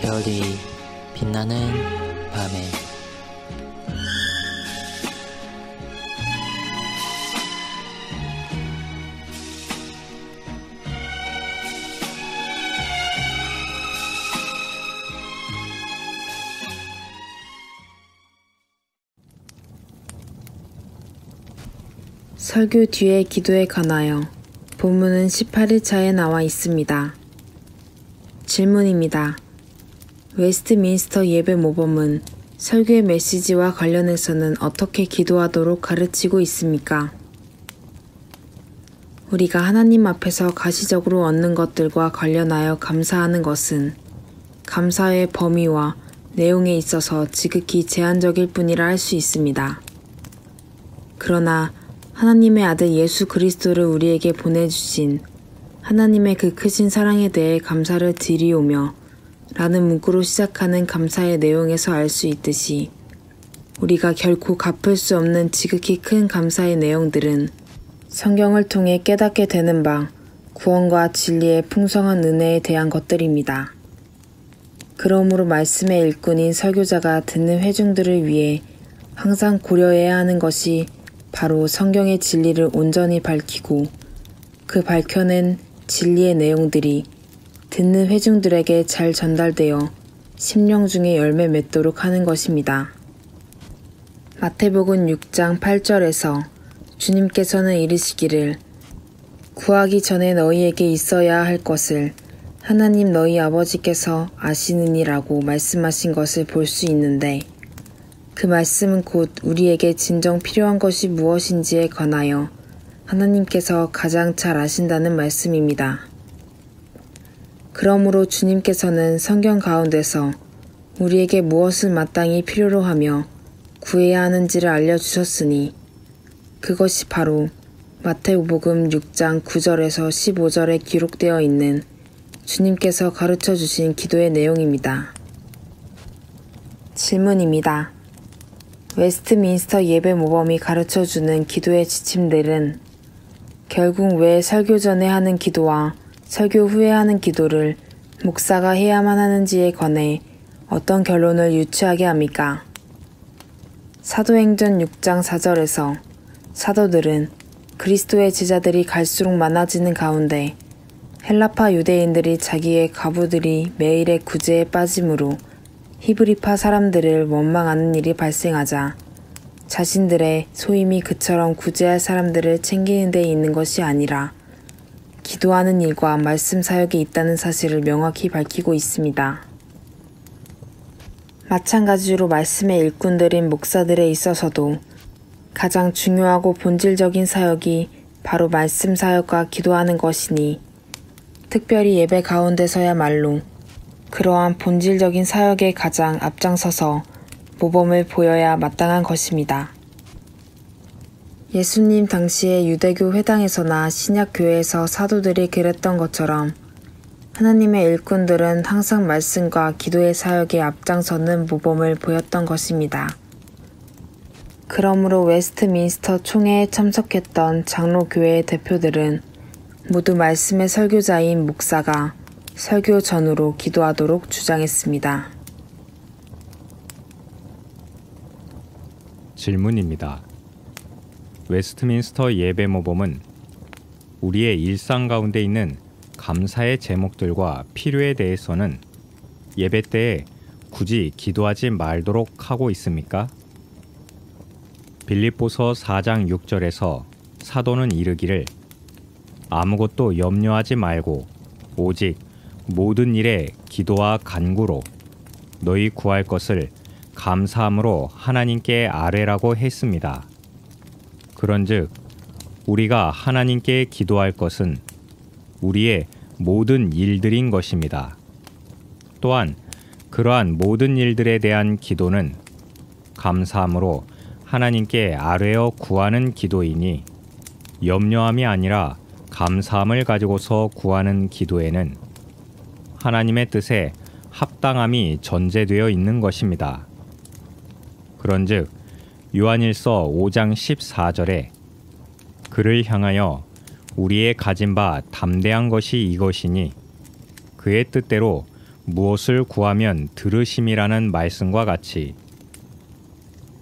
별이 빛나는 밤에 설교 뒤에 기도에 관하여 본문은 18일차에 나와 있습니다. 질문입니다. 웨스트민스터 예배 모범은 설교의 메시지와 관련해서는 어떻게 기도하도록 가르치고 있습니까? 우리가 하나님 앞에서 가시적으로 얻는 것들과 관련하여 감사하는 것은 감사의 범위와 내용에 있어서 지극히 제한적일 뿐이라 할 수 있습니다. 그러나 하나님의 아들 예수 그리스도를 우리에게 보내주신 하나님의 그 크신 사랑에 대해 감사를 드리오며 라는 문구로 시작하는 감사의 내용에서 알 수 있듯이 우리가 결코 갚을 수 없는 지극히 큰 감사의 내용들은 성경을 통해 깨닫게 되는 바 구원과 진리의 풍성한 은혜에 대한 것들입니다. 그러므로 말씀의 일꾼인 설교자가 듣는 회중들을 위해 항상 고려해야 하는 것이 바로 성경의 진리를 온전히 밝히고 그 밝혀낸 진리의 내용들이 듣는 회중들에게 잘 전달되어 심령 중에 열매 맺도록 하는 것입니다. 마태복음 6장 8절에서 주님께서는 이르시기를 구하기 전에 너희에게 있어야 할 것을 하나님 너희 아버지께서 아시느니라고 말씀하신 것을 볼 수 있는데 그 말씀은 곧 우리에게 진정 필요한 것이 무엇인지에 관하여 하나님께서 가장 잘 아신다는 말씀입니다. 그러므로 주님께서는 성경 가운데서 우리에게 무엇을 마땅히 필요로 하며 구해야 하는지를 알려주셨으니 그것이 바로 마태복음 6장 9절에서 15절에 기록되어 있는 주님께서 가르쳐 주신 기도의 내용입니다. 질문입니다. 웨스트민스터 예배 모범이 가르쳐주는 기도의 지침들은 결국 왜 설교 전에 하는 기도와 설교 후에 하는 기도를 목사가 해야만 하는지에 관해 어떤 결론을 유추하게 합니까? 사도행전 6장 4절에서 사도들은 그리스도의 제자들이 갈수록 많아지는 가운데 헬라파 유대인들이 자기의 과부들이 매일의 구제에 빠짐으로 히브리파 사람들을 원망하는 일이 발생하자 자신들의 소임이 그처럼 구제할 사람들을 챙기는 데 있는 것이 아니라 기도하는 일과 말씀 사역에 있다는 사실을 명확히 밝히고 있습니다. 마찬가지로 말씀의 일꾼들인 목사들에 있어서도 가장 중요하고 본질적인 사역이 바로 말씀 사역과 기도하는 것이니 특별히 예배 가운데서야말로 그러한 본질적인 사역에 가장 앞장서서 모범을 보여야 마땅한 것입니다. 예수님 당시의 유대교 회당에서나 신약교회에서 사도들이 그랬던 것처럼 하나님의 일꾼들은 항상 말씀과 기도의 사역에 앞장서는 모범을 보였던 것입니다. 그러므로 웨스트민스터 총회에 참석했던 장로교회의 대표들은 모두 말씀의 설교자인 목사가 설교 전후로 기도하도록 주장했습니다. 질문입니다. 웨스트민스터 예배 모범은 우리의 일상 가운데 있는 감사의 제목들과 필요에 대해서는 예배 때에 굳이 기도하지 말도록 하고 있습니까? 빌립보서 4장 6절에서 사도는 이르기를 아무것도 염려하지 말고 오직 모든 일에 기도와 간구로 너희 구할 것을 감사함으로 하나님께 아뢰라고 했습니다. 그런즉 우리가 하나님께 기도할 것은 우리의 모든 일들인 것입니다. 또한 그러한 모든 일들에 대한 기도는 감사함으로 하나님께 아뢰어 구하는 기도이니 염려함이 아니라 감사함을 가지고서 구하는 기도에는 하나님의 뜻에 합당함이 전제되어 있는 것입니다. 그런즉 요한일서 5장 14절에 그를 향하여 우리의 가진 바 담대한 것이 이것이니 그의 뜻대로 무엇을 구하면 들으심이라는 말씀과 같이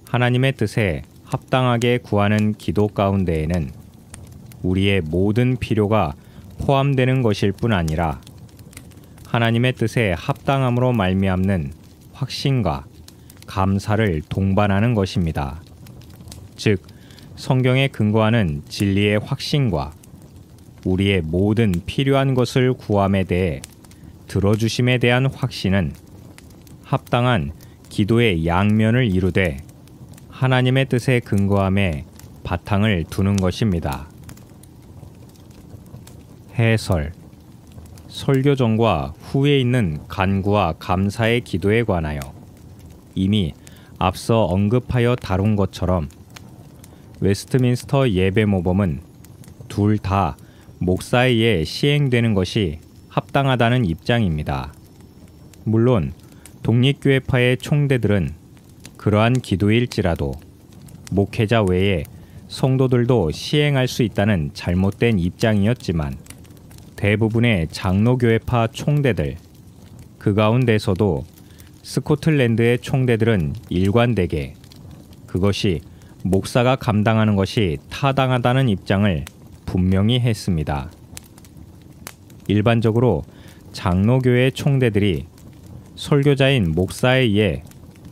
하나님의 뜻에 합당하게 구하는 기도 가운데에는 우리의 모든 필요가 포함되는 것일 뿐 아니라 하나님의 뜻에 합당함으로 말미암는 확신과 감사를 동반하는 것입니다. 즉, 성경에 근거하는 진리의 확신과 우리의 모든 필요한 것을 구함에 대해 들어주심에 대한 확신은 합당한 기도의 양면을 이루되 하나님의 뜻에 근거함에 바탕을 두는 것입니다. 해설. 설교 전과 후에 있는 간구와 감사의 기도에 관하여 이미 앞서 언급하여 다룬 것처럼 웨스트민스터 예배 모범은 둘 다 목사에 의해 시행되는 것이 합당하다는 입장입니다. 물론 독립교회파의 총대들은 그러한 기도일지라도 목회자 외에 성도들도 시행할 수 있다는 잘못된 입장이었지만 대부분의 장로교회파 총대들, 그 가운데서도 스코틀랜드의 총대들은 일관되게 그것이 목사가 감당하는 것이 타당하다는 입장을 분명히 했습니다. 일반적으로 장로교회 총대들이 설교자인 목사에 의해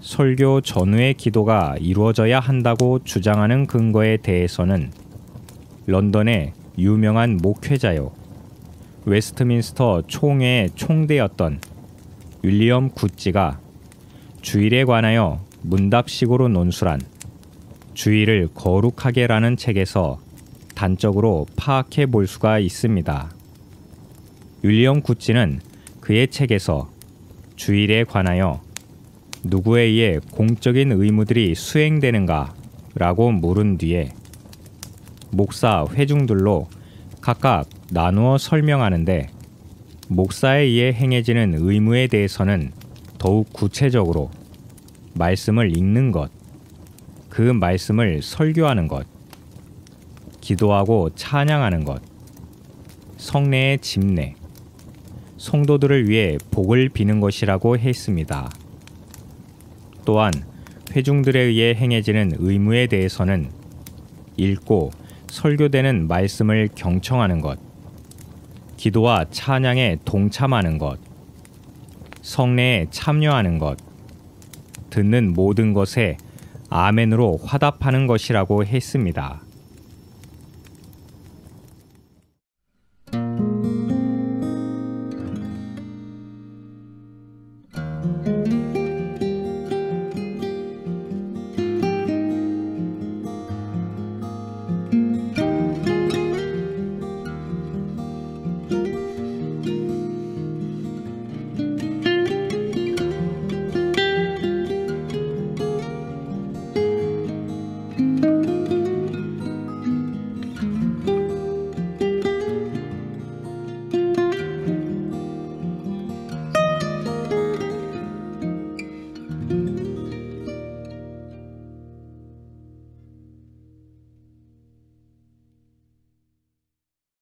설교 전후의 기도가 이루어져야 한다고 주장하는 근거에 대해서는 런던의 유명한 목회자요 웨스트민스터 총회의 총대였던 윌리엄 굿지가 주일에 관하여 문답식으로 논술한 주일을 거룩하게라는 책에서 단적으로 파악해 볼 수가 있습니다. 윌리엄 굿지는 그의 책에서 주일에 관하여 누구에 의해 공적인 의무들이 수행되는가 라고 물은 뒤에 목사 회중들로 각각 나누어 설명하는데 목사에 의해 행해지는 의무에 대해서는 더욱 구체적으로 말씀을 읽는 것, 그 말씀을 설교하는 것, 기도하고 찬양하는 것, 성례의 집례, 성도들을 위해 복을 비는 것이라고 했습니다. 또한 회중들에 의해 행해지는 의무에 대해서는 읽고 설교되는 말씀을 경청하는 것, 기도와 찬양에 동참하는 것, 성례에 참여하는 것, 듣는 모든 것에 아멘으로 화답하는 것이라고 했습니다.